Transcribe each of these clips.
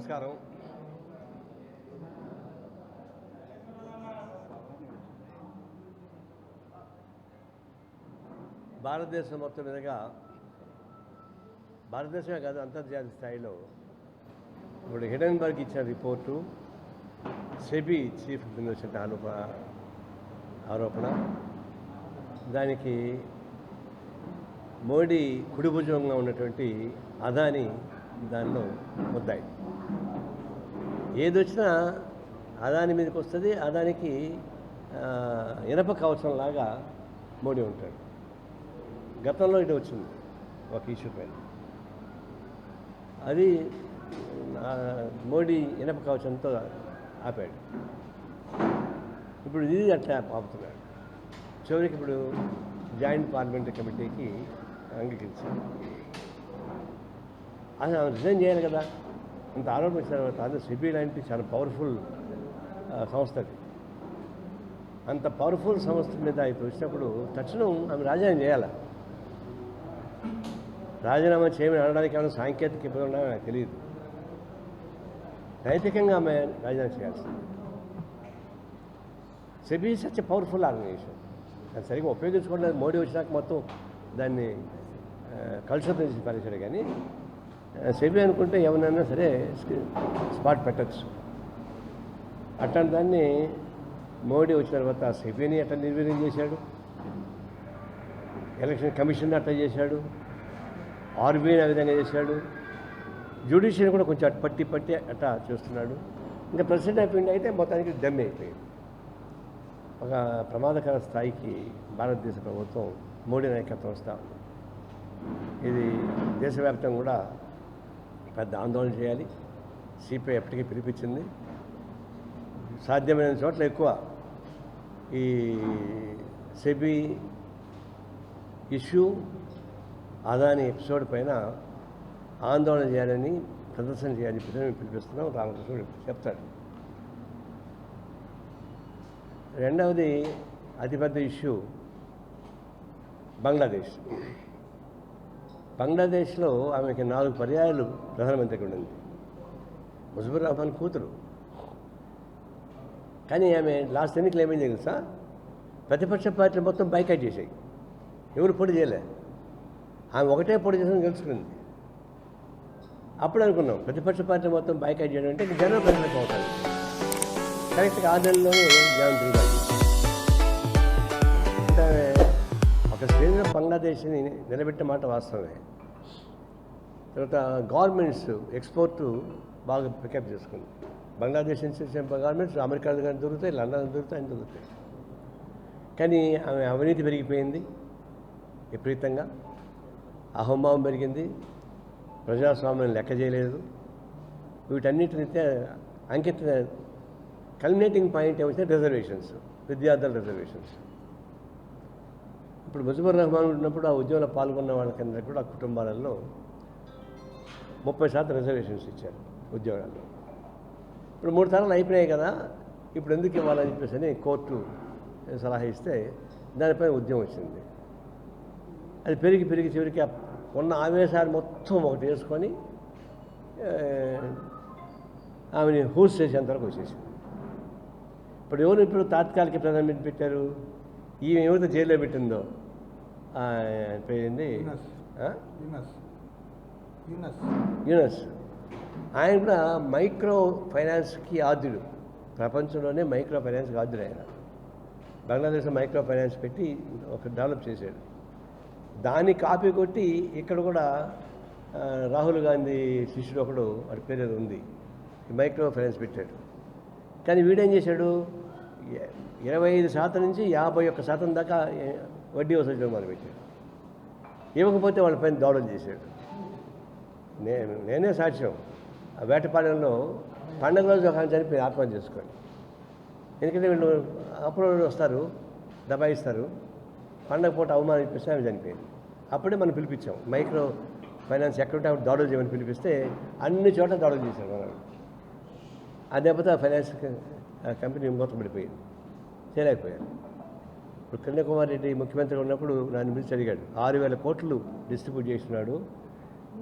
నమస్కారం. భారతదేశం మొత్తం మీదుగా, భారతదేశమే కాదు అంతర్జాతీయ స్థాయిలో ఇప్పుడు హిడెన్బర్గ్ ఇచ్చిన రిపోర్టు, సెబీ చీఫ్ వచ్చిన ఆరోపణ, దానికి మోడీ కుడిభుజంగా ఉన్నటువంటి అదాని దానిలో ముద్దాయి. ఏదొచ్చినా అదాని మీదకి వస్తుంది. అదానికి ఇనప కవచంలాగా మోడీ ఉంటాడు. గతంలో ఇది వచ్చింది ఒక ఇష్యూ పైన, అది మోడీ ఇనప కవచంతో ఆపాడు. ఇప్పుడు ఇది అట్లా ఆపుతున్నాడు. చివరికి ఇప్పుడు జాయింట్ పార్లమెంటరీ కమిటీకి అంగీకరించాడు. అది రిజైన్ చేయాలి కదా. అంత ఆరోపణ వచ్చిన తర్వాత అది సెబీ లాంటి చాలా పవర్ఫుల్ సంస్థ. అది అంత పవర్ఫుల్ సంస్థ మీద ఇప్పుడు వచ్చినప్పుడు తక్షణం ఆమె రాజీనామా చేయాలి. రాజీనామా చేయమని అనడానికి ఏమైనా సాంకేతిక ఇబ్బంది ఉన్నా నాకు తెలియదు. నైతికంగా ఆమె రాజీనామా చేయాల్సింది. సెబీ సచ్ పవర్ఫుల్ ఆర్గనైజేషన్, అది సరిగ్గా ఉపయోగించుకోవడం మోడీ వచ్చినాక మొత్తం దాన్ని కలుషితం చేసి పరిచాడు. కానీ సెబీ అనుకుంటే ఎవరినైనా సరే స్పాట్ పెట్టచ్చు. అట్లాంటి దాన్ని మోడీ వచ్చిన తర్వాత సెబీని అట్లా నిర్వీర్యం చేశాడు, ఎలక్షన్ కమిషన్ అట్లా చేశాడు, ఆర్బీఐని ఆ విధంగా చేశాడు, జ్యుడిషియల్ కూడా కొంచెం అటు పట్టి అట్లా చేస్తున్నాడు. ఇంకా ప్రెసిడెంట్ ఆఫ్ ఇండియా అయితే మొత్తానికి డమ్ అయిపోయింది. ఒక ప్రమాదకర స్థాయికి భారతదేశ ప్రభుత్వం మోడీ నాయకత్వం వస్తూ ఉంది. ఇది దేశవ్యాప్తంగా కూడా పెద్ద ఆందోళన చేయాలి. సిపిఐ ఎప్పటికీ పిలిపించింది. సాధ్యమైన చోట్ల ఎక్కువ ఈ సెబీ ఇష్యూ, అదాని ఎపిసోడ్ పైన ఆందోళన చేయాలని, ప్రదర్శన చేయాలని పిలిపిస్తున్నాం. రామకృష్ణుడు చెప్తాడు. రెండవది అతిపెద్ద ఇష్యూ బంగ్లాదేశ్. బంగ్లాదేశ్లో ఆమెకి 4 పర్యాయాలు ప్రధానమంత్రికి ఉండింది. ముజిబుర్ రహమాన్ కూతురు. కానీ ఆమె లాస్ట్ ఎన్నికలు ఏమైంది తెలుసా? ప్రతిపక్ష పార్టీలు మొత్తం బైకాట్ చేశాయి. ఎవరు పోటీ చేయలే. ఆమె ఒకటే పోటీ చేసిన గెలుచుకుంది. అప్పుడు అనుకున్నాం ప్రతిపక్ష పార్టీ మొత్తం బైకాట్ చేయడం అంటే జనం ప్రజలకు అవుతారు. కరెక్ట్గా 6 నెలల్లోనే జనం తిరిగారు. ఒక స్టేజ్లో బంగ్లాదేశ్ని నిలబెట్టే మాట వాస్తవమే. తర్వాత గవర్నమెంట్స్ ఎక్స్పోర్టు బాగా పికప్ చేసుకుంది. బంగ్లాదేశ్ నుంచి వచ్చిన గవర్నమెంట్స్ అమెరికా కానీ దొరుకుతాయి, లండన్ దొరుకుతాయి, అన్ని దొరుకుతాయి. కానీ ఆమె అవినీతి పెరిగిపోయింది విపరీతంగా, అహంభావం పెరిగింది, ప్రజాస్వామ్యం లెక్క చేయలేదు. వీటన్నిటిని అంకిత కల్మినేటింగ్ పాయింట్ ఏమొచ్చినా రిజర్వేషన్స్, విద్యార్థుల రిజర్వేషన్స్. ఇప్పుడు ముజిబుర్ రహమాన్ ఉన్నప్పుడు ఆ ఉద్యమంలో పాల్గొన్న వాళ్ళకందరికీ కూడా ఆ కుటుంబాలలో 30% రిజర్వేషన్స్ ఇచ్చారు ఉద్యోగాల్లో. ఇప్పుడు 3 తరాలు అయిపోయాయి కదా, ఇప్పుడు ఎందుకు ఇవ్వాలని చెప్పేసి కోర్టు సలహా ఇస్తే దానిపై ఉద్యమం వచ్చింది. అది పెరిగి చివరికి ఉన్న ఆవేశాలు మొత్తం ఒకటి వేసుకొని ఆమెని హూస్ చేసేంతవరకు వచ్చేసింది. ఇప్పుడు తాత్కాలిక ప్రధానమంత్రి పెట్టారు. ఈమె ఎవరితో జైల్లో పెట్టిందో పోయింది యూనస్. ఆయన కూడా మైక్రో ఫైనాన్స్కి ఆద్యుడు. ప్రపంచంలోనే మైక్రో ఫైనాన్స్కి ఆద్యుడు ఆయన. బంగ్లాదేశ్లో మైక్రో ఫైనాన్స్ పెట్టి ఒక డెవలప్ చేశాడు. దాన్ని కాపీ కొట్టి ఇక్కడ కూడా రాహుల్ గాంధీ శిష్యుడు ఒకడు, వాడి పేరు ఉంది, మైక్రో ఫైనాన్స్ పెట్టాడు. కానీ వీడేం చేశాడు? 25% నుంచి 51% దాకా వడ్డీ వసూలు చేయడం మొదలుపెట్టాడు. ఇవ్వకపోతే వాళ్ళపైన దాడులు చేశాడు. నేనే సాక్ష్యం. ఆ వేటపాలెంలో పండుగ రోజు ఒక చనిపోయి ఆత్మహత్య చేసుకోండి. ఎందుకంటే వీళ్ళు అప్పుడు వస్తారు, దబాయిస్తారు, పండగ పూట అవమానం ఇప్పిస్తే ఆమె చనిపోయింది. అప్పుడే మనం పిలిపించాం. మైక్రో ఫైనాన్స్ ఎక్కడుంటే అప్పుడు దాడులు చేయమని పిలిపిస్తే అన్ని చోట్ల దాడులు చేశారు మనం. ఆ దెబ్బతో ఫైనాన్స్ కంపెనీ మూతపడిపోయింది, చేయలేకపోయారు. ఇప్పుడు కన్యాకుమారి రెడ్డి ముఖ్యమంత్రిగా ఉన్నప్పుడు నన్ను పిలిచి అడిగాడు, 6,000 కోట్లు డిస్ట్రిబ్యూట్ చేస్తున్నాడు,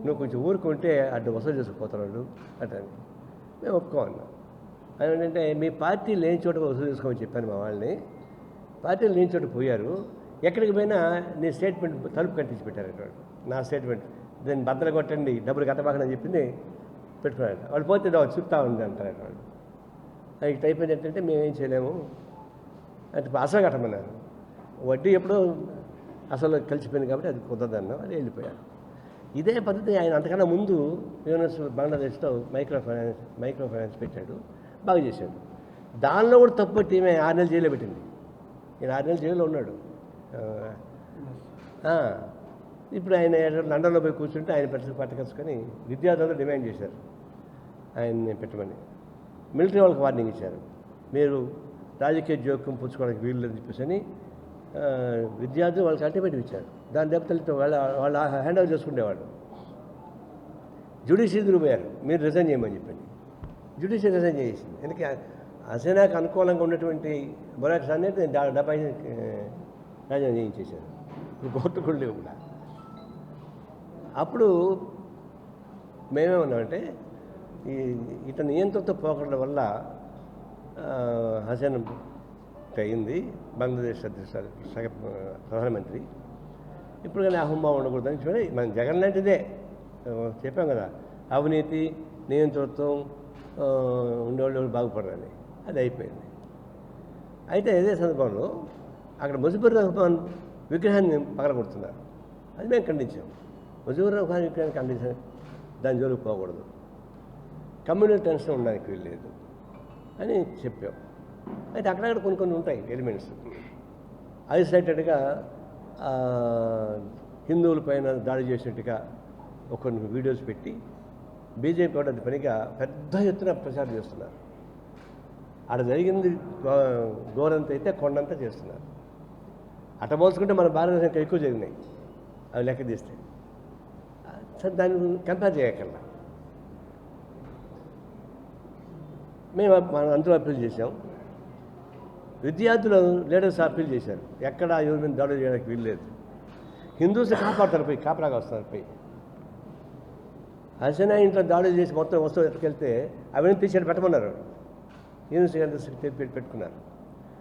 నువ్వు కొంచెం ఊరుకుంటే అటు వసూలు చేసుకుపోతున్నాడు అంటే. మేము ఒప్పుకోమన్నాం. అది ఏంటంటే మీ పార్టీ లేని చోట వసూలు చేసుకోమని చెప్పాను మా వాళ్ళని. పార్టీలు లేని చోట పోయారు, ఎక్కడికి పోయినా నీ స్టేట్మెంట్ తలుపు కట్టించి పెట్టారు అక్కడ. నా స్టేట్మెంట్ దాన్ని బద్దలు కొట్టండి, డబ్బులు కట్టబాకని చెప్పింది పెట్టుకున్నాడు. వాళ్ళు పోతే చూపుతా ఉంది అంటారు వాళ్ళు. ఇటు అయిపోయింది ఏంటంటే మేమేం చేయలేము అంటే అసలు కట్టమన్నారు. వడ్డీ ఎప్పుడో అసలు కలిసిపోయింది కాబట్టి అది కుదరదన్నాం, అది వెళ్ళిపోయాడు. ఇదే పద్ధతి ఆయన అంతకన్నా ముందు యూనివర్సిటీ బంగ్లాదేశ్లో మైక్రో ఫైనాన్స్ పెట్టాడు, బాగా చేశాడు. దానిలో కూడా తప్పు ఈమె 6 నెలలు జైల్లో పెట్టింది. ఈయన 6 నెలలు జైల్లో ఉన్నాడు. ఇప్పుడు ఆయన లండన్లో పోయి కూర్చుంటే ఆయన పట్టుకొచ్చుకొని విద్యార్థులు డిమాండ్ చేశారు ఆయన్ని పెట్టమని. మిలిటరీ వాళ్ళకి వార్నింగ్ ఇచ్చారు, మీరు రాజకీయ జోక్యం పుచ్చుకోవడానికి వీలు లేదని చెప్పేసి విద్యార్థులు వాళ్ళకి అల్టిమేటివ్ ఇచ్చారు. దాని దెబ్బతలతో వాళ్ళు హ్యాండ్ ఓవర్ చేసుకునేవాళ్ళు. జ్యుడిషియరీ తిరిగిపోయారు, మీరు రిజైన్ చేయమని చెప్పండి. జ్యుడిషియరీ రిజైన్ చేసింది. ఎందుకంటే హసీనాకు అనుకూలంగా ఉన్నటువంటి బొరాక్స్ అనేది 70 రాజీనామా చేయించేశారు. ఇప్పుడు కోర్టు కూడా లేవు కూడా. అప్పుడు మేమేమన్నామంటే ఇతను నియంత్రణతో పోకడం వల్ల హసీనా అయింది బంగ్లాదేశ్ ప్రధానమంత్రి. ఇప్పుడు కానీ అహంభావం ఉండకూడదని చూడండి. మన జగన్ లాంటిదే చెప్పాం కదా, అవినీతి నియంత్రణతో ఉండేవాళ్ళు బాగుపడాలని, అది అయిపోయింది. అయితే ఇదే సందర్భంలో అక్కడ ముజిబుర్ రహమాన్ విగ్రహాన్ని పగలగొడుతున్నారు. అది మేము ఖండించాం. ముజిబుర్ రహమాన్ విగ్రహాన్ని ఖండించాం, దాని జోలికి పోకూడదు, కమ్యూనల్ టెన్షన్ ఉండడానికి వీల్లేదు అని చెప్పాం. అయితే అక్కడక్కడ కొన్ని ఉంటాయి ఎలిమెంట్స్. ఐసోలేటెడ్గా హిందువుల పైన దాడి చేసినట్టుగా కొన్ని వీడియోస్ పెట్టి బీజేపీ కూడా అది పనిగా పెద్ద ఎత్తున ప్రచారం చేస్తున్నారు. అక్కడ జరిగింది గోరంత అయితే కొండంతా చేస్తున్నారు. అట్ట పోల్చుకుంటే మన భారతదేశం ఎక్కువ జరిగినాయి అవి లెక్క తీస్తే. సరే దాన్ని కంపేర్ చేయగల మేము మనం అందరూ అప్పీల్ చేసాం. విద్యార్థులు లీడర్స్ అప్పీల్ చేశారు, ఎక్కడ ఎవరి మీద దాడులు చేయడానికి వీల్లేదు. హిందూస్ కాపాడుతారు, పోయి కాపలాగా వస్తారు. పోయి హసీనా ఇంట్లో దాడులు చేసి మొత్తం వస్తువు ఎక్కడికెళ్తే అవన్నీ తీసి పెట్టమన్నారు. యూనివర్సిటీ పెట్టుకున్నారు,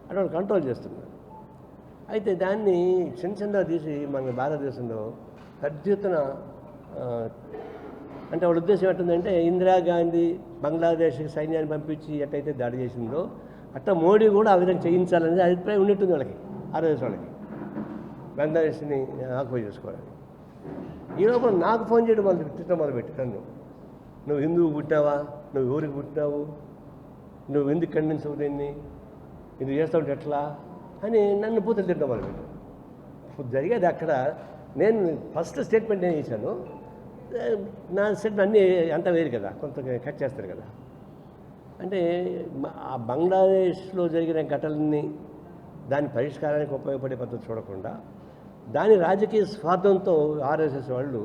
అటు వాళ్ళు కంట్రోల్ చేస్తున్నారు. అయితే దాన్ని చిన్న తీసి మన భారతదేశంలో పెద్ద ఎత్తున అంటే వాళ్ళ ఉద్దేశం ఎట్టుందంటే ఇందిరాగాంధీ బంగ్లాదేశ్కి సైన్యాన్ని పంపించి ఎట్టయితే దాడి చేసిందో అట్లా మోడీ కూడా ఆ విధంగా చేయించాలనేది అభిప్రాయం ఉన్నట్టుంది వాళ్ళకి, ఆర్ఎస్ వాళ్ళకి, బంగ్లాదేశ్ని ఆక్యుపై చేసుకోవాలని. ఈ లోపల నాకు ఫోన్ చేయడం మొదలుపెట్టి నన్ను, నువ్వు హిందువు పుట్టావా, నువ్వు ఊరికి పుట్టినావు, నువ్వు ఎందుకు ఖండించవు దీన్ని, ఇది చేస్తూ ఉంటే ఎట్లా అని నన్ను పూతలు తిట్టడం మొదలుపెట్టాను. జరిగేది అక్కడ నేను ఫస్ట్ స్టేట్మెంట్ నేను ఇచ్చాను, నా స్టేట్మెంట్ అన్నీ అంతా వేరు కదా, కొంత కట్ చేస్తారు కదా. అంటే ఆ బంగ్లాదేశ్లో జరిగిన ఘటనల్ని దాని పరిష్కారానికి ఉపయోగపడే పద్ధతి చూడకుండా దాని రాజకీయ స్వార్థంతో ఆర్ఎస్ఎస్ వాళ్ళు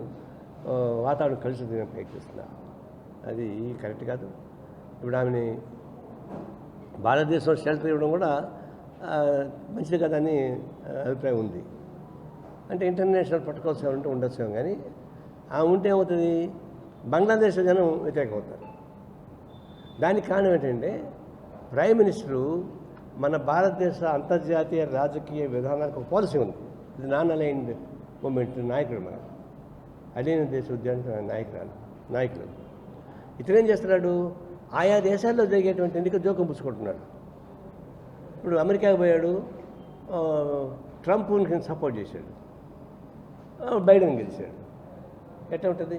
వాతావరణం కలిసి ప్రయత్నిస్తున్నారు. అది కరెక్ట్ కాదు. ఇప్పుడు ఆమెని భారతదేశంలో షెల్టర్ ఇవ్వడం కూడా మంచిది కదని అభిప్రాయం ఉంది. అంటే ఇంటర్నేషనల్ ప్రోటోకాల్స్ ఉంటే ఉండొచ్చు, కానీ ఆ ఉంటే ఏమవుతుంది, బంగ్లాదేశ్లో జనం వ్యతిరేకమవుతారు. దానికి కారణం ఏంటంటే ప్రైమ్ మినిస్టరు మన భారతదేశ అంతర్జాతీయ రాజకీయ విధానానికి ఒక పాలసీ ఉంది. ఇది నాన్ అలైన్డ్ మూమెంట్ నాయకుడు, మన అలైన దేశ ఉద్యాన నాయకులు. ఇతనేం చేస్తున్నాడు, ఆయా దేశాల్లో జరిగేటువంటి ఎన్నికలు జోక్యం పుచ్చుకుంటున్నాడు. ఇప్పుడు అమెరికాకి పోయాడు, ట్రంప్ని సపోర్ట్ చేశాడు, బైడెన్ గెలిచాడు. ఎట్లా ఉంటుంది?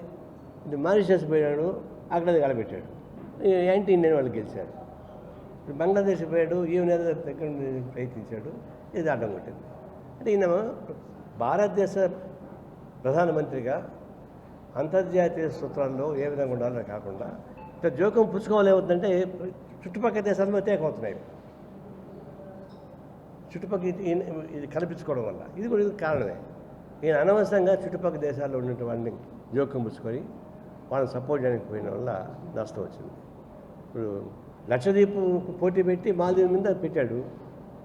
ఇది మారిషస్ పోయాడు, అక్కడ కలబెట్టాడు, యాంటీ ఇండియన్ వాళ్ళు గెలిచాడు. ఇప్పుడు బంగ్లాదేశ్ పోయాడు, ఈయన దగ్గర ప్రయత్నించాడు, ఇది అడ్డం కొట్టింది. అంటే ఈయన భారతదేశ ప్రధానమంత్రిగా అంతర్జాతీయ సూత్రాల్లో ఏ విధంగా ఉండాలో కాకుండా ఇట్లా జోక్యం పుచ్చుకోవాలి. ఏమవుతుందంటే చుట్టుపక్కల దేశాలు వ్యతిరేకమవుతున్నాయి. చుట్టుపక్కల ఇది కల్పించుకోవడం వల్ల ఇది కూడా కారణమే. ఈయన అనవసరంగా చుట్టుపక్కల దేశాల్లో ఉన్నటువంటి వాళ్ళని జోక్యం పుచ్చుకొని వాళ్ళని సపోర్ట్ చేయడానికి పోయిన వల్ల నష్టం వచ్చింది. ఇప్పుడు లక్షద్వీప్ పోటీ పెట్టి మాల్దీవ్ మీద పెట్టాడు,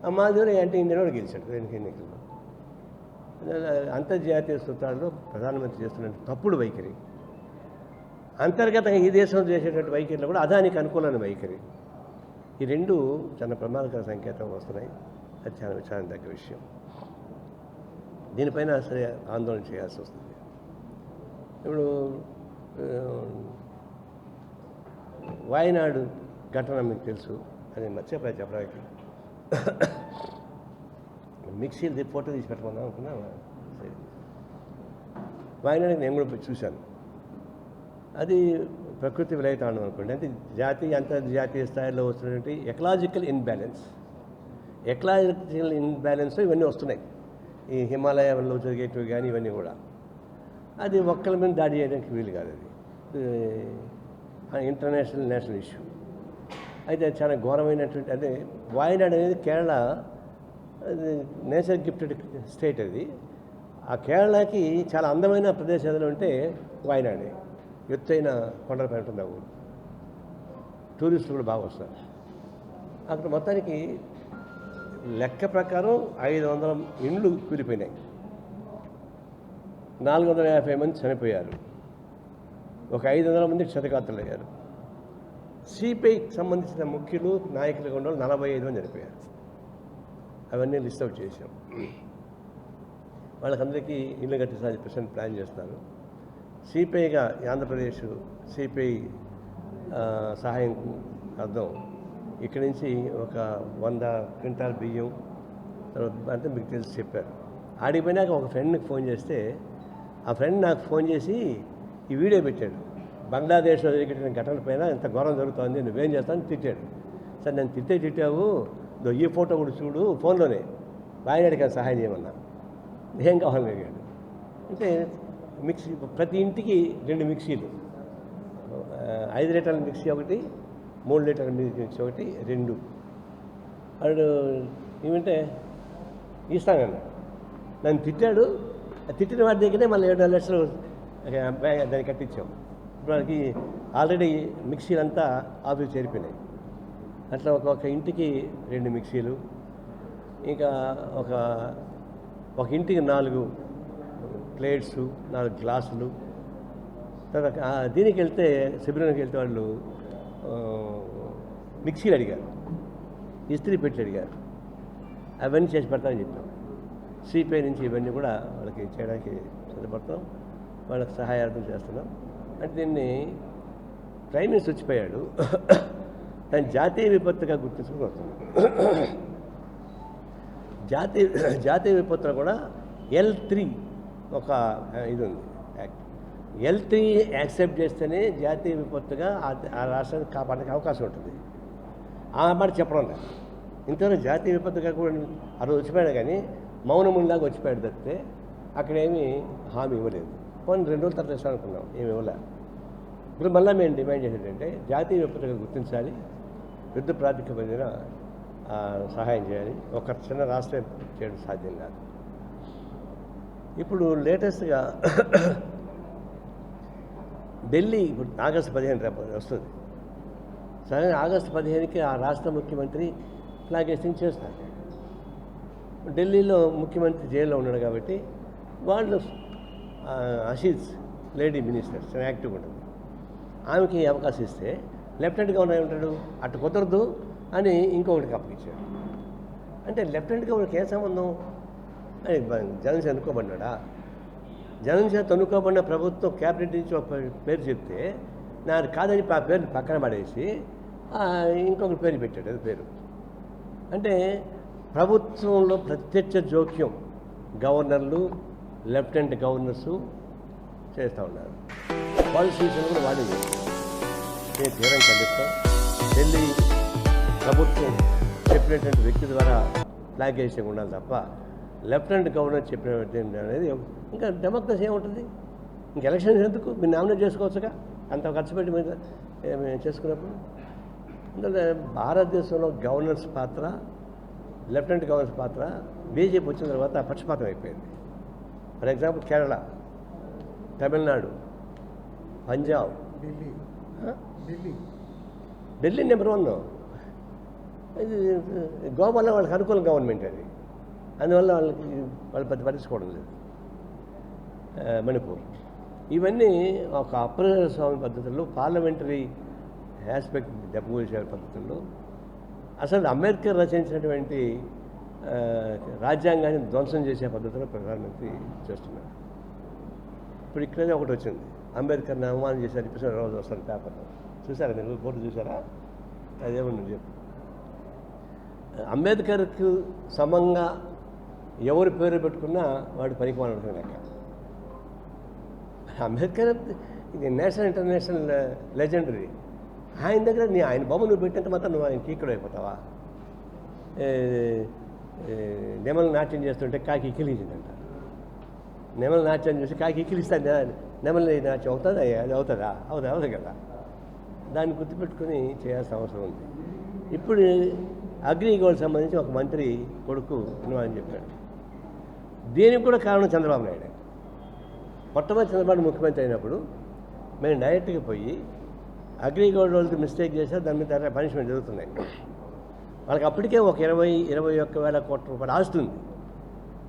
ఆ మాల్దీవ్లో యాంటీ ఇండియన్ వాడు గెలిచాడు ఎన్నికల్లో. అంతర్జాతీయ సూత్రాల్లో ప్రధానమంత్రి చేస్తున్న తప్పుడు వైఖరి, అంతర్గతంగా ఈ దేశం చేసేటువంటి వైఖరిలో కూడా అదానికి అనుకూలమైన వైఖరి. ఈ రెండు చాలా ప్రమాదకర సంకేతం వస్తున్నాయి. అది చాలా విచారణ తగ్గ విషయం. దీనిపైన సరే ఆందోళన చేయాల్సి వస్తుంది. ఇప్పుడు వాయనాడు ఘటన మీకు తెలుసు, అది మర్చిపోయా చెప్పడానికి. మిక్సీది ఫోటో తీసి పెట్టమన్నా అనుకున్నా. సరే, వాయనాడికి నేను కూడా చూశాను. అది ప్రకృతి విలయతాండం అనుకోండి. అంటే జాతీయ అంతర్జాతీయ స్థాయిలో వస్తున్నటువంటి ఎకలాజికల్ ఇన్బ్యాలెన్స్ ఇవన్నీ వస్తున్నాయి. ఈ హిమాలయాల్లో జరిగేటివి కానీ ఇవన్నీ కూడా. అది ఒక్కల మీద దాడి చేయడానికి వీలు కాదు. అది ఇంటర్నేషనల్ నేషనల్ ఇష్యూ. అయితే చాలా ఘోరమైనటువంటి అదే వాయనాడ్ అనేది కేరళ నేచర్ గిఫ్టెడ్ స్టేట్. అది ఆ కేరళకి చాలా అందమైన ప్రదేశాలు ఉంటే వాయనాడే. ఎత్తైన కొండలపైన ఉంటుంది ఆ ఊరు. టూరిస్టులు కూడా బాగా వస్తారు అక్కడ. మొత్తానికి లెక్క ప్రకారం 500 ఇండ్లు కూలిపోయినాయి, 450 మంది చనిపోయారు, ఒక 500 మంది క్షతగాత్రులు అయ్యారు. సిపిఐకి సంబంధించిన ముఖ్యులు నాయకులుగా ఉన్న 45 మంది చనిపోయారు. అవన్నీ లిస్ట్ అవుట్ చేశాం. వాళ్ళకందరికీ ఇల్లు కట్టించాలని ప్రెసిడెంట్ ప్లాన్ చేస్తున్నారు. సిపిఐగా ఆంధ్రప్రదేశ్ సిపిఐ సహాయం అర్థం ఇక్కడి నుంచి ఒక 100 క్వింటాల్ బియ్యం తర్వాత అంటే మీకు తెలిసి చెప్పారు. ఆడిపోయినాక ఒక ఫ్రెండ్కి ఫోన్ చేస్తే ఆ ఫ్రెండ్ నాకు ఫోన్ చేసి ఈ వీడియో పెట్టాడు. బంగ్లాదేశ్లో జరిగిన ఘటన పైన ఇంత ఘోరం జరుగుతుంది, నువ్వేం చేస్తావు తిట్టాడు. సార్ నేను తిట్టావు, ఈ ఫోటో కూడా చూడు ఫోన్లోనే, వాయనాడికి సహాయం చేయమన్నా. ఏం కావాలని అడిగాడు. అంటే మిక్సీ, ప్రతి ఇంటికి 2 మిక్సీలు, 5 లీటర్ల మిక్సీ ఒకటి, 3 లీటర్ల మిక్సీ ఒకటి, 2. వాడు ఏమంటే ఇస్తానన్నాడు. నన్ను తిట్టాడు. తిట్టిన వాడి దగ్గరే మళ్ళీ 7 లక్షలు దాన్ని కట్టించాం. ఇప్పుడు వాడికి ఆల్రెడీ మిక్సీలంతా ఆఫీస్ చేరిపోయినాయి. అట్లా ఒక ఇంటికి 2 మిక్సీలు, ఇంకా ఒక ఇంటికి 4 ప్లేట్స్, 4 గ్లాసులు. తర్వాత దీనికి వెళ్తే శిబిరానికి వెళ్తే వాళ్ళు మిక్సీలు అడిగారు, ఇస్త్రీ పెట్టి అడిగారు. అవన్నీ చేసి పెడతామని చెప్పాం. సిపిఐ నుంచి ఇవన్నీ కూడా వాళ్ళకి చేయడానికి సిద్ధపడతాం, వాళ్ళకి సహాయార్థం చేస్తున్నాం. అంటే దీన్ని ప్రైమ్ మినిస్టర్ వచ్చిపోయాడు, దాన్ని జాతీయ విపత్తుగా గుర్తించుకుని వస్తున్నాం. జాతీయ విపత్తులో కూడా L3 ఒక ఇది ఉంది యాక్ట్. L3 యాక్సెప్ట్ చేస్తేనే జాతీయ విపత్తుగా ఆ రాష్ట్రాన్ని కాపాడడానికి అవకాశం ఉంటుంది. ఆ మాట చెప్పడం లేదు. ఇంతవరకు జాతీయ విపత్తుగా కూడా ఆ రోజు వచ్చిపోయాడు, కానీ మౌనములాగా వచ్చిపోయాడు తప్పితే అక్కడేమీ హామీ ఇవ్వలేదు. కొన్ని 2 రోజుల తర్వాత ఇస్తాను అనుకున్నాం, ఏమి ఇవ్వలే. ఇప్పుడు మళ్ళీ మేము డిమాండ్ చేసేది ఏంటంటే జాతీయ విపత్తుగా గుర్తించాలి, యుద్ధ ప్రాతిపదికన సహాయం చేయాలి. ఒక చిన్న రాష్ట్రం చేయడం సాధ్యం కాదు. ఇప్పుడు లేటెస్ట్గా ఢిల్లీ ఇప్పుడు ఆగస్టు 15 వస్తుంది. సరే, ఆగస్టు 15కి ఆ రాష్ట్ర ముఖ్యమంత్రి ఫ్లాగ్ హోస్టింగ్ చేస్తారు. ఢిల్లీలో ముఖ్యమంత్రి జైల్లో ఉన్నాడు కాబట్టి వాళ్ళు ఆశీష్ లేడీ మినిస్టర్ చాలా యాక్టివ్గా ఉంటుంది, ఆమెకి అవకాశం ఇస్తే లెఫ్టినెంట్ గవర్నర్ ఉంటాడు, అటు కుదరదు అని ఇంకొకటికి అప్పగించాడు. అంటే లెఫ్టినెంట్ గవర్నర్కి ఏం సంబంధం? అని జగన్సేన ఎన్నుకోబడినాడా? జగన్సేన ఎన్నుకోబడిన ప్రభుత్వం క్యాబినెట్ నుంచి ఒక పేరు చెప్తే నాకు కాదని ఆ పేరుని పక్కన పడేసి ఇంకొకటి పేరు పెట్టాడు. అది పేరు అంటే ప్రభుత్వంలో ప్రత్యక్ష జోక్యం గవర్నర్లు, లెఫ్టినెంట్ గవర్నర్సు చేస్తూ ఉన్నారు. పాలసీస్ కూడా వాడింది. నేను తీవ్రంగా ఖండిస్తాం. ఢిల్లీ ప్రభుత్వం చెప్పినటువంటి వ్యక్తి ద్వారా ఫ్లాగ్ హోస్టింగ్ ఉండాలి తప్ప లెఫ్టినెంట్ గవర్నర్ చెప్పినటువంటి అనేది ఇంకా డెమోక్రసీ ఏముంటుంది? ఇంక ఎలక్షన్స్ ఎందుకు? మీరు నామినేట్ చేసుకోవచ్చుగా అంత ఖర్చు పెట్టి మీద చేసుకున్నప్పుడు. ఎందుకంటే భారతదేశంలో గవర్నర్స్ పాత్ర, లెఫ్టినెంట్ గవర్నర్స్ పాత్ర బీజేపీ వచ్చిన తర్వాత పక్షపాతం అయిపోయింది. For example Kerala, Tamil Nadu, Punjab, Delhi number 1. ఇది గోవాలో వాళ్ళకి అనుకూల గవర్నమెంట్ అది, అందువల్ల వాళ్ళు పెద్ద పట్టించుకోవడం లేదు. మణిపూర్ ఇవన్నీ ఒక అప్రజాస్వామ్య పద్ధతుల్లో పార్లమెంటరీ ఆస్పెక్ట్ దెబ్బతీసే పద్ధతుల్లో అసలు అంబేద్కర్ రచించినటువంటి రాజ్యాంగాన్ని ధ్వంసం చేసే పద్ధతిలో ప్రధానమంత్రి చేస్తున్నారు. ఇప్పుడు ఇక్కడనే ఒకటి వచ్చింది, అంబేద్కర్ని అవమానం చేశారు చెప్పేసి రోజు వస్తుంది పేపర్లో. చూసారా మీరు ఫోటో చూసారా? అదేమన్నా చెప్పు. అంబేద్కర్కు సమంగా ఎవరి పేరు పెట్టుకున్నా వాడు పనికిమాలిన లెక్క. అంబేద్కర్ ఇది నేషనల్ ఇంటర్నేషనల్ లెజెండరీ. ఆయన దగ్గర ఆయన బొమ్మ నువ్వు పెట్టినంత మాత్రం నువ్వు ఆయన కీకుడు అయిపోతావా? నెమలు నాట్యం చేస్తుంటే కాకి ఇకిలించిందంట. నెమలు నాట్యం చూసి కాకి ఇకిలిస్తా నెమలి నాట్యం అవుతుంది, అది అవుతుందా? అవుతుంది కదా. దాన్ని గుర్తుపెట్టుకుని చేయాల్సిన అవసరం ఉంది. ఇప్పుడు అగ్రిగోల్డ్ సంబంధించి ఒక మంత్రి కొడుకు అని చెప్పాడు. దీనికి కూడా కారణం చంద్రబాబు నాయుడు. మొట్టమొదటి చంద్రబాబు ముఖ్యమంత్రి అయినప్పుడు మేము డైరెక్ట్గా పోయి అగ్రిగోల్డ్ వాళ్ళకి మిస్టేక్ చేస్తే దాని మీద పనిష్మెంట్ జరుగుతున్నాయి. వాళ్ళకి అప్పటికే ఒక 21,000 కోట్ల రూపాయలు ఆస్తుంది.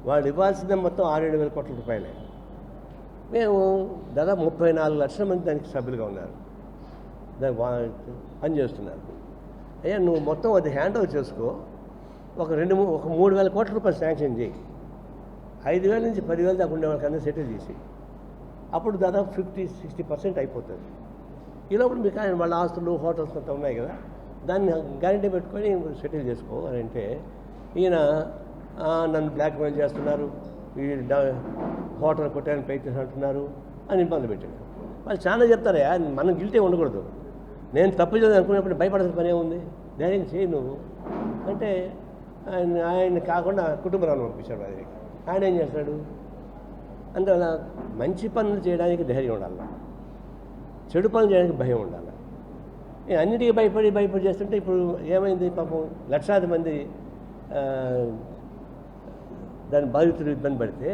వాళ్ళు ఇవ్వాల్సిందే మొత్తం 6,000-7,000 కోట్ల రూపాయలే. మేము దాదాపు 34 లక్షల మంది దానికి సభ్యులుగా ఉన్నారు, దానికి పనిచేస్తున్నారు. అయ్యా నువ్వు మొత్తం అది హ్యాండ్ ఓవర్ చేసుకో, ఒక 3,000 కోట్ల రూపాయలు శాంక్షన్ చేయి, 5,000 నుంచి 10,000 దాకా ఉండే వాళ్ళకన్నా సెటిల్ చేసి, అప్పుడు దాదాపు 50-60% అయిపోతుంది. ఈ లోపల మీకు ఆయన వాళ్ళ ఆస్తులు హోటల్స్ అంతా ఉన్నాయి కదా, దాన్ని గ్యారంటీ పెట్టుకొని సెటిల్ చేసుకో అని అంటే ఈయన నన్ను బ్లాక్మెయిల్ చేస్తున్నారు, ఈ హోటల్ కొట్టాలని ప్రయత్నిస్తూ అంటున్నారు అని ఇబ్బంది పెట్టాడు. వాళ్ళు చాలా చెప్తారా, మనం గిల్టీ ఉండకూడదు, నేను తప్పు చేయదు అనుకున్నప్పుడు భయపడాల్సిన పనే ఉంది, ధైర్యం చేయి నువ్వు అంటే ఆయన కాకుండా కుటుంబరాన్ని పంపించాడు. అది ఆయన ఏం చేస్తాడు? అందువల్ల మంచి పనులు చేయడానికి ధైర్యం ఉండాలి, చెడు పనులు చేయడానికి భయం ఉండాలి. అన్నిటికీ భయపడి చేస్తుంటే ఇప్పుడు ఏమైంది? పాపం లక్షలాది మంది దాని బాధితులు ఇబ్బంది పడితే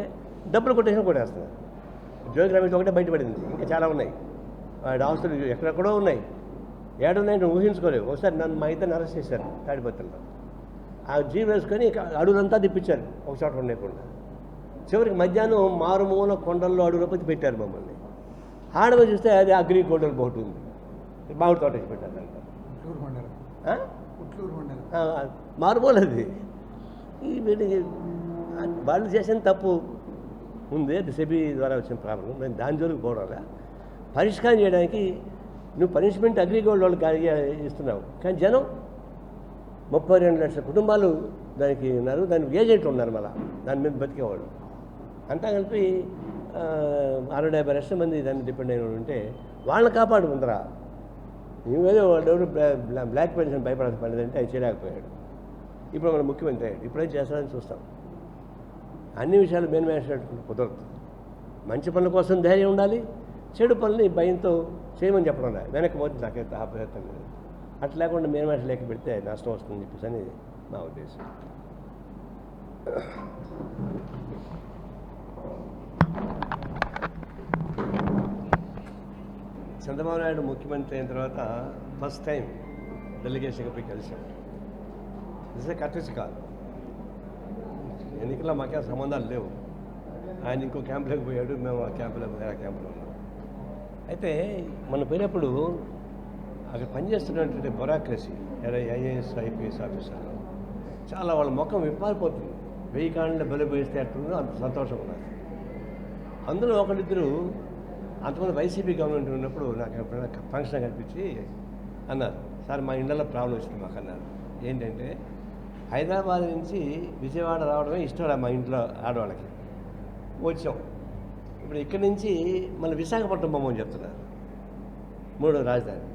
డబ్బులు కొట్టేస్తున్నారు. జోగి రమేష్ ఒకటే బయటపడింది, ఇంకా చాలా ఉన్నాయి. వాడి ఆస్తులు ఎక్కడెక్కడో ఉన్నాయి, ఏడున్నాయి నువ్వు ఊహించుకోలేవు. ఒకసారి మా ఇద్దరిని అరెస్ట్ చేశారు తాడిపత్రిలో. ఆ జీవి వేసుకొని అడవులంతా తిప్పించారు, ఒక చోట ఉండకుండా. చివరికి మధ్యాహ్నం మారుమూల కొండల్లో అడవులపతి పెట్టారు మమ్మల్ని. ఆడవ చూస్తే అది అగ్రిగోల్డ్ బోట్ ఉంది, మామిడి తోట వేసి పెట్టారు దాంట్లో. మారుమూల అది. వీటికి వాళ్ళు చేసిన తప్పు ఉంది, అది సెబీ ద్వారా వచ్చిన ప్రాబ్లం. నేను దాని జోలికి పోవడం పరిష్కారం చేయడానికి నువ్వు పనిష్మెంట్ అగ్రిగోల్డ్ వాళ్ళకి ఇస్తున్నావు, కానీ జనం 32 లక్షల కుటుంబాలు దానికి ఉన్నారు, దానికి ఏజెంట్లు ఉన్నారు, మళ్ళీ దాని మీద బతికేవాడు అంతా కలిపి 60-50 లక్షల మంది దాన్ని డిపెండ్ అయిన ఉంటే వాళ్ళని కాపాడుకుంటారా? నువ్వేదో ఎవరు బ్లాక్ పెన్షన్ భయపడాల్సిన పని అంటే అది చేయలేకపోయాడు. ఇప్పుడు మన ముఖ్యమంత్రి అయ్యాడు, ఇప్పుడేం చేస్తాడని చూస్తాం. అన్ని విషయాలు మెయిన్ మేనేజ్మెంట్ కుదరదు. మంచి పనుల కోసం ధైర్యం ఉండాలి, చెడు పనులని భయంతో చేయమని చెప్పడం లేదు. వెనక్కి పోతే నాకైతే అభ్యర్థం లేదు. అట్లా లేకుండా మెయిన్ మేనేజ్ లేక పెడితే నష్టం వస్తుందని చెప్పేసి అని నా ఉద్దేశం. చంద్రబాబు నాయుడు ముఖ్యమంత్రి అయిన తర్వాత ఫస్ట్ టైం డెలిగేషన్గా పోయి కలిసాం. నిజంగా కట్టేసి కాదు, ఎన్నికల్లో మాకే సంబంధాలు లేవు. ఆయన ఇంకో క్యాంపులోకి పోయాడు, మేము ఆ క్యాంపులోకి వేరే క్యాంపులో ఉన్నాం. అయితే మనం పోయినప్పుడు అక్కడ పనిచేస్తున్నటువంటి బ్యూరోక్రసీ ఐఏఎస్ ఐపీఎస్ ఆఫీసర్లు చాలా వాళ్ళ ముఖం విప్పారిపోతుంది. 1000 కాళ్ళలో బలిపోయిస్తే అట్టుందో అంత సంతోషం ఉన్నది. అందులో ఒకరిద్దరు అంతమంది వైసీపీ గవర్నమెంట్ ఉన్నప్పుడు నాకు ఎప్పుడైనా ఫంక్షన్ కనిపించి అన్నారు, సార్ మా ఇండ్లలో ప్రాబ్లం వచ్చింది మాకు అన్నారు. ఏంటంటే హైదరాబాద్ నుంచి విజయవాడ రావడమే ఇష్టం మా ఇంట్లో ఆడవాళ్ళకి. వచ్చాం, ఇప్పుడు ఇక్కడి నుంచి మళ్ళీ విశాఖపట్నం బొమ్మని చెప్తున్నారు, 3వ రాజధాని.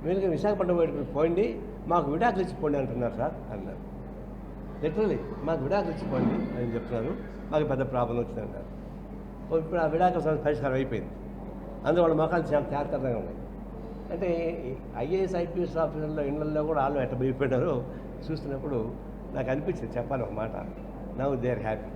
మీరు విశాఖపట్నం పోయింది, మాకు విడాకులు ఇచ్చిపోండి అంటున్నారు సార్ అన్నారు. లిటరలీ మాకు విడాకులు ఇచ్చిపోండి అని చెప్తున్నారు, మాకు పెద్ద ప్రాబ్లం వచ్చిందన్నారు. ఇప్పుడు ఆ విడాకుల సమస్య పరిష్కారం అయిపోయింది. అందులో వాళ్ళ మొఖాలు చాలా తేరతరంగా ఉన్నాయి. అంటే ఐఏఎస్ ఐపీఎస్ ఆఫీసర్లో ఇళ్లలో కూడా వాళ్ళు ఎట్లా భయపడ్డారో చూస్తున్నప్పుడు నాకు అనిపించింది చెప్పాలి ఒక మాట. Now they are happy.